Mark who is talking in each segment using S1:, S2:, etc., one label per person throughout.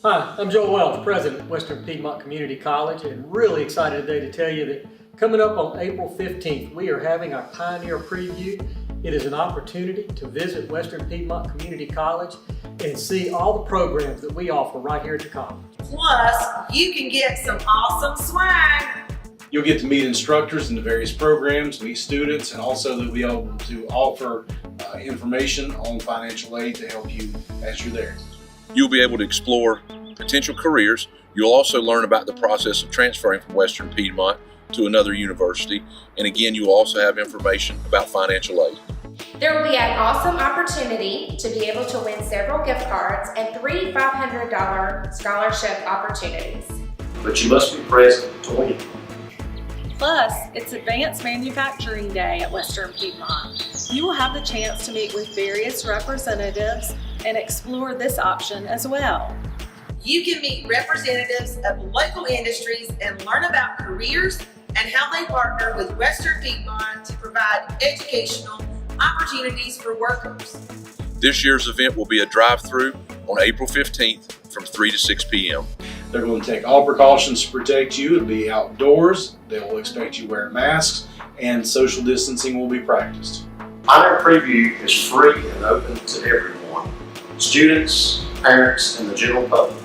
S1: Hi, I'm Joe Wells, President of Western Piedmont Community College, and really excited today to tell you that coming up on April 15th, we are having our Pioneer Preview. It is an opportunity to visit Western Piedmont Community College and see all the programs that we offer right here at the college.
S2: Plus, you can get some awesome swag.
S3: You'll get to meet instructors in the various programs, meet students, and also they'll be able to offer information on financial aid to help you as you're there.
S4: You'll be able to explore potential careers. You'll also learn about the process of transferring from Western Piedmont to another university. And again, you will also have information about financial aid.
S5: There will be an awesome opportunity to be able to win several gift cards and 3 $500 scholarship opportunities.
S6: But you must be present to win.
S7: Plus, it's Advanced Manufacturing Day at Western Piedmont. You will have the chance to meet with various representatives and explore this option as well.
S2: You can meet representatives of local industries and learn about careers and how they partner with Western Piedmont to provide educational opportunities for workers.
S4: This year's event will be a drive-through on April 15th from 3 to 6 p.m.
S3: They're going to take all precautions to protect you. It'll be outdoors. They will expect you wearing masks, and social distancing will be practiced.
S6: Pioneer Preview is free and open to everyone, students, parents, and the general public.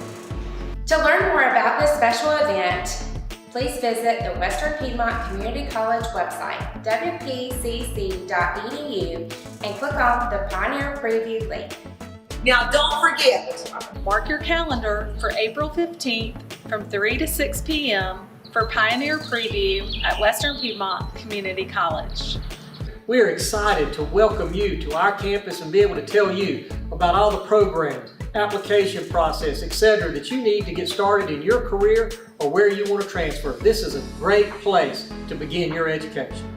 S5: To learn more about this special event, please visit the Western Piedmont Community College website, WPCC.edu, and click on the Pioneer Preview link.
S2: Now don't forget,
S7: Mark your calendar for April 15th from 3 to 6 p.m. for Pioneer Preview at Western Piedmont Community College.
S1: We are excited to welcome you to our campus and be able to tell you about all the programs, application process, etc. that you need to get started in your career or where you want to transfer. This is a great place to begin your education.